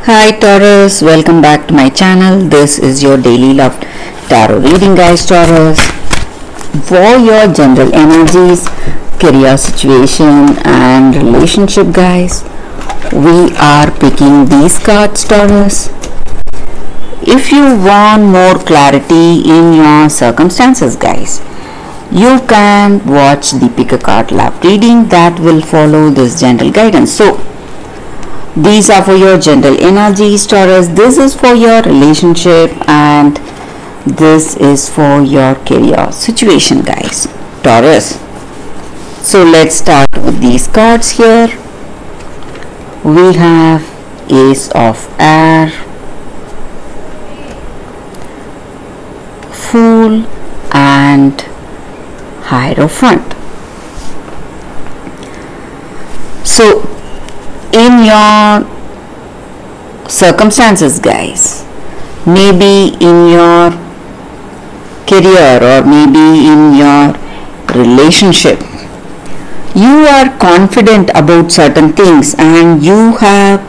Hi Taurus, welcome back to my channel. This is your daily love tarot reading, guys. Taurus, for your general energies, career situation and relationship, guys, we are picking these cards, Taurus. If you want more clarity in your circumstances, guys, you can watch the pick a card love reading that will follow this general guidance. So these are for your general energies, Taurus. This is for your relationship and this is for your career situation, guys. Taurus. So let's start with these cards here. We have Ace of Air, Fool and Hierophant. So in your circumstances, guys, maybe in your career or maybe in your relationship, you are confident about certain things and you have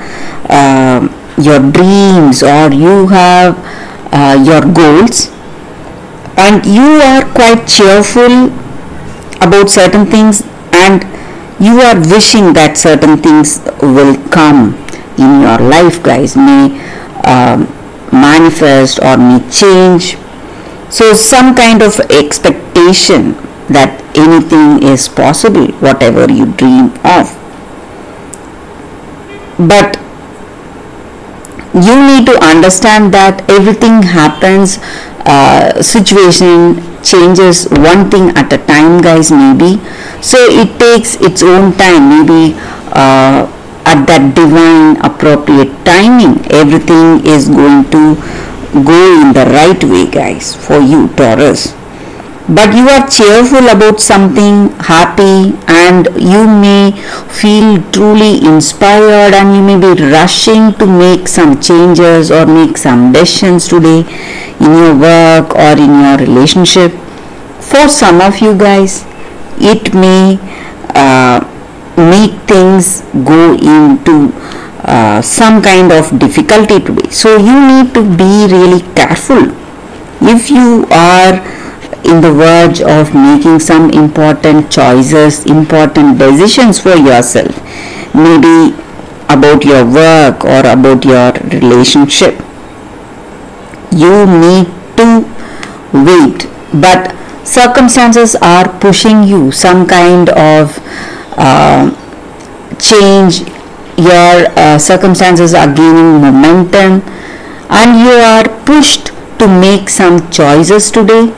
your dreams or you have your goals, and you are quite cheerful about certain things and you are wishing that certain things will come in your life, guys, may manifest or may change. So some kind of expectation that anything is possible, whatever you dream of. But you need to understand that everything happens, situation changes one thing at a time, guys, maybe. So it takes its own time, maybe at that divine appropriate timing everything is going to go in the right way, guys, for you, Taurus. But you are cheerful about something, happy, and you may feel truly inspired and you may be rushing to make some changes or make some decisions today in your work or in your relationship. For some of you guys, it may make things go into some kind of difficulty today. So you need to be really careful. If you are in the verge of making some important choices, important decisions for yourself, maybe about your work or about your relationship, you need to wait. But circumstances are pushing you, some kind of change, your circumstances are gaining momentum and you are pushed to make some choices today.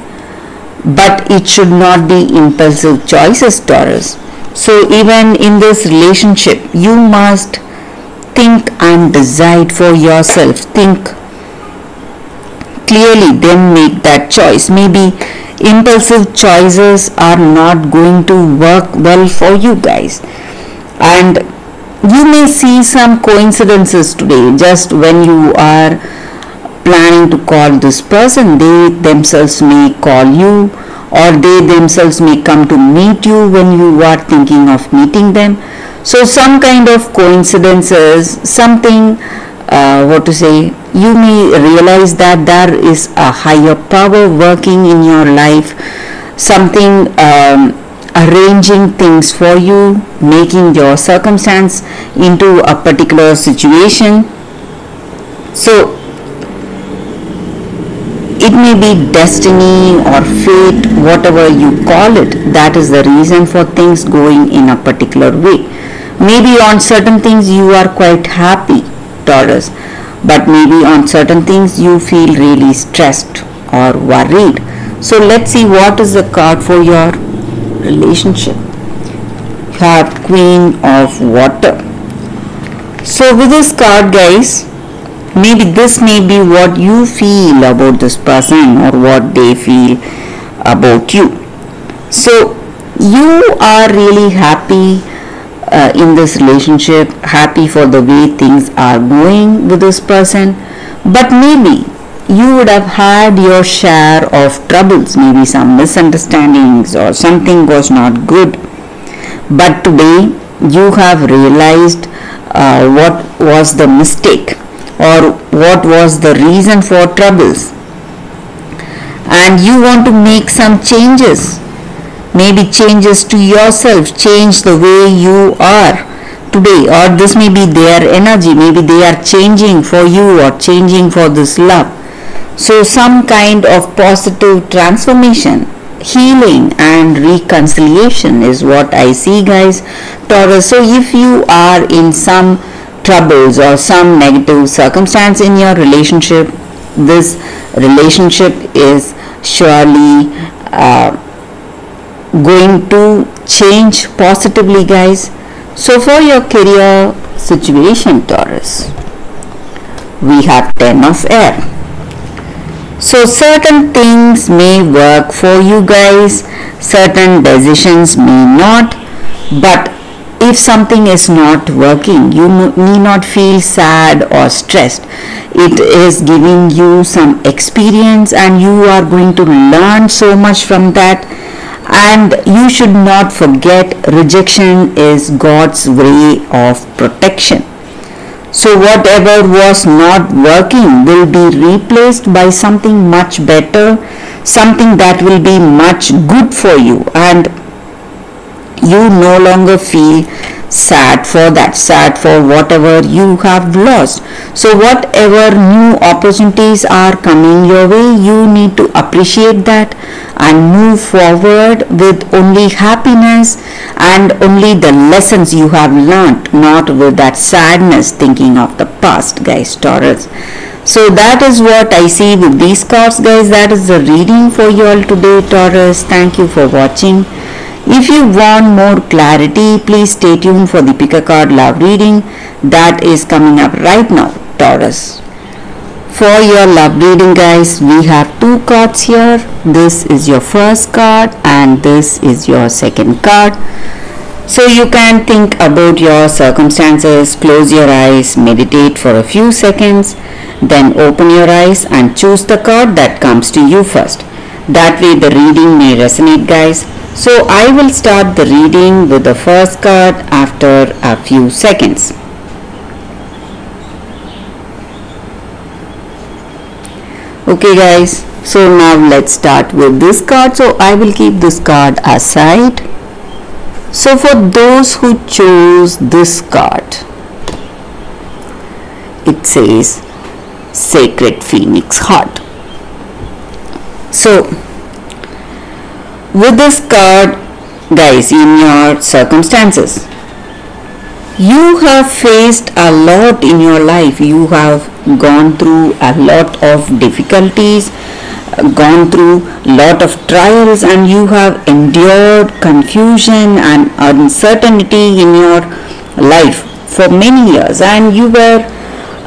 But it should not be impulsive choices, Taurus. So even in this relationship, you must think and decide for yourself. Think clearly, then make that choice. Maybe impulsive choices are not going to work well for you guys. And you may see some coincidences today. Just when you are planning to call this person, they themselves may call you, or they themselves may come to meet you when you are thinking of meeting them. So some kind of coincidences, something, you may realize that there is a higher power working in your life, something arranging things for you, making your circumstance into a particular situation. So it may be destiny or fate, whatever you call it. That is the reason for things going in a particular way. Maybe on certain things you are quite happy, Taurus, but maybe on certain things you feel really stressed or worried. So let's see what is the card for your relationship. You have Queen of Water. So with this card, guys, maybe this may be what you feel about this person or what they feel about you. So you are really happy in this relationship, happy for the way things are going with this person, but maybe you would have had your share of troubles, maybe some misunderstandings or something was not good. But today you have realized what was the mistake or what was the reason for troubles, and you want to make some changes, maybe changes to yourself, change the way you are today, or this may be their energy, maybe they are changing for you or changing for this love. So some kind of positive transformation, healing and reconciliation is what I see, guys, Taurus. So if you are in some troubles or some negative circumstance in your relationship, this relationship is surely going to change positively, guys. So for your career situation, Taurus, we have 10 of air. So certain things may work for you guys, certain decisions may not, but if something is not working, you need not feel sad or stressed. It is giving you some experience and you are going to learn so much from that. And you should not forget, rejection is God's way of protection. So whatever was not working will be replaced by something much better, something that will be much good for you, and you no longer feel sad for that, sad for whatever you have lost. So whatever new opportunities are coming your way, you need to appreciate that and move forward with only happiness and only the lessons you have learned, not with that sadness thinking of the past, guys, Taurus. So that is what I see with these cards, guys. That is the reading for you all today, Taurus. Thank you for watching. If you want more clarity, please stay tuned for the pick a card love reading that is coming up right now, Taurus. For your love reading, guys, we have two cards here. This is your first card and this is your second card. So you can think about your circumstances, close your eyes, meditate for a few seconds, then open your eyes and choose the card that comes to you first. That way the reading may resonate, guys. So I will start the reading with the first card after a few seconds. Okay, guys, so now let's start with this card. So I will keep this card aside. So for those who chose this card, it says Sacred Phoenix Heart. So with this card, guys, in your circumstances, you have faced a lot in your life. You have gone through a lot of difficulties, gone through a lot of trials, and you have endured confusion and uncertainty in your life for many years, and you were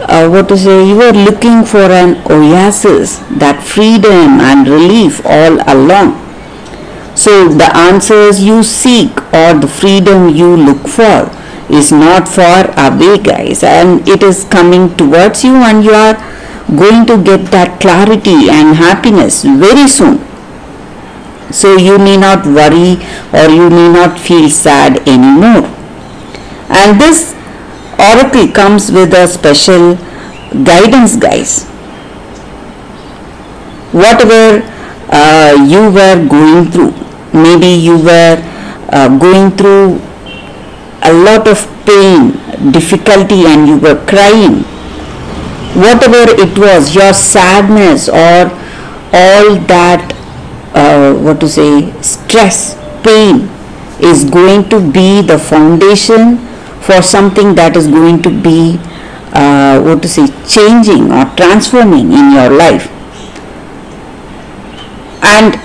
you were looking for an oasis, that freedom and relief all along. So the answers you seek or the freedom you look for is not far away, guys, and it is coming towards you, and you are going to get that clarity and happiness very soon. So you need not worry or you need not feel sad anymore. And this oracle comes with a special guidance, guys. Whatever you were going through, maybe you were going through a lot of pain, difficulty, and you were crying. Whatever it was, your sadness or all that stress, pain is going to be the foundation for something that is going to be changing or transforming in your life. And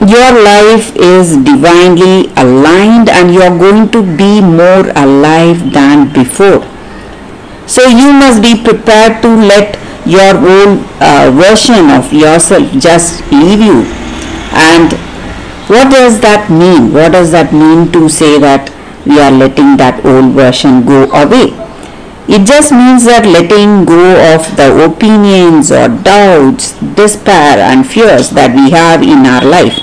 your life is divinely aligned and you are going to be more alive than before. So you must be prepared to let your old version of yourself just leave you. And what does that mean? What does that mean to say that we are letting that old version go away? It just means that letting go of the opinions or doubts, despair and fears that we have in our life.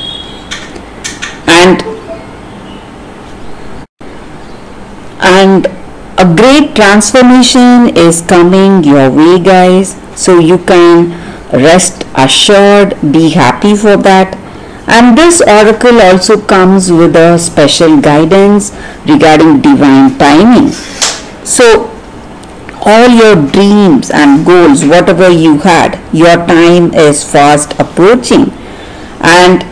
And a great transformation is coming your way, guys. So you can rest assured, be happy for that. And this oracle also comes with a special guidance regarding divine timing. So all your dreams and goals, whatever you had, your time is fast approaching. And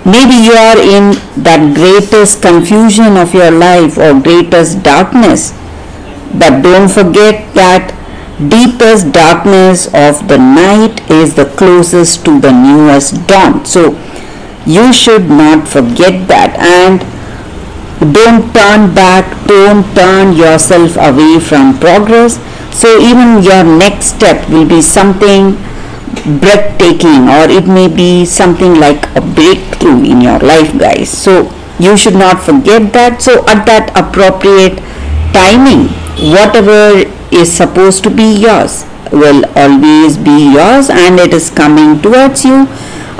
maybe you are in that greatest confusion of your life or greatest darkness. But don't forget that deepest darkness of the night is the closest to the newest dawn. So you should not forget that, and don't turn back, don't turn yourself away from progress. So even your next step will be something breathtaking, or it may be something like a breakthrough in your life, guys. So you should not forget that. So at that appropriate timing, whatever is supposed to be yours will always be yours, and it is coming towards you.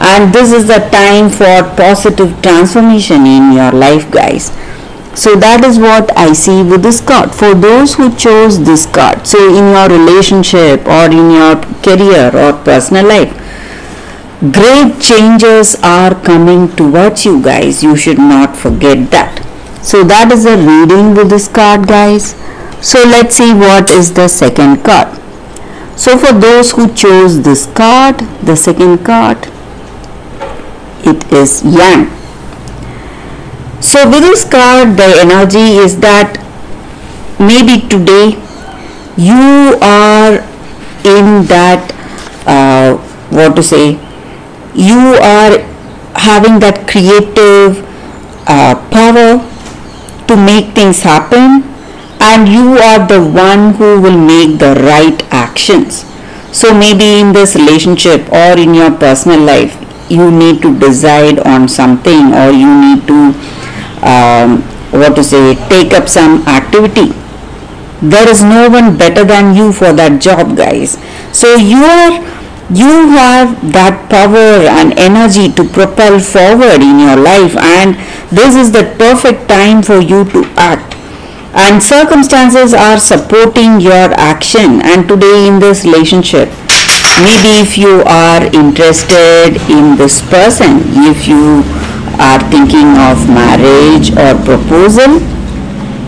And this is the time for positive transformation in your life, guys. So that is what I see with this card. For those who chose this card, so in your relationship or in your career or personal life, great changes are coming towards you, guys. You should not forget that. So that is the reading with this card, guys. So let's see what is the second card. So for those who chose this card, the second card, it is Yang. So with this card, the energy is that maybe today you are in that, you are having that creative power to make things happen, and you are the one who will make the right actions. So maybe in this relationship or in your personal life, you need to decide on something, or you need to take up some activity. There is no one better than you for that job, guys. So you have that power and energy to propel forward in your life, and this is the perfect time for you to act. And circumstances are supporting your action. And today in this relationship, maybe if you are interested in this person, if you are thinking of marriage or proposal,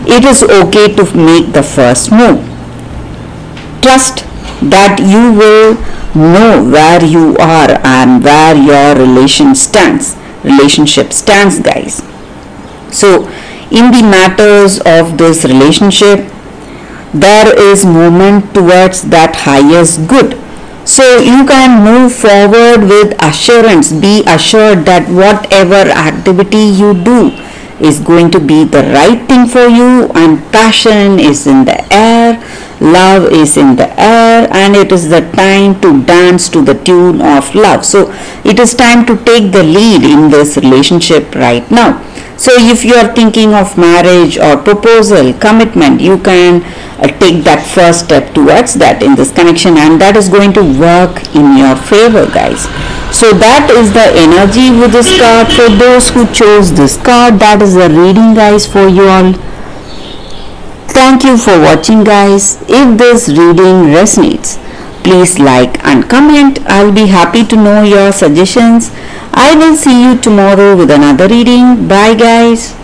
it is okay to make the first move. Trust that you will know where you are and where your relationship stands, guys. So in the matters of this relationship, there is movement towards that highest good. So you can move forward with assurance. Be assured that whatever activity you do is going to be the right thing for you, and passion is in the air, love is in the air, and it is the time to dance to the tune of love. So it is time to take the lead in this relationship right now. So if you are thinking of marriage or proposal, commitment, you can take that first step towards that in this connection, and that is going to work in your favor, guys. So that is the energy with this card. For those who chose this card, that is the reading, guys, for you all. Thank you for watching, guys. If this reading resonates, please like and comment. I'll be happy to know your suggestions. I will see you tomorrow with another reading. Bye, guys.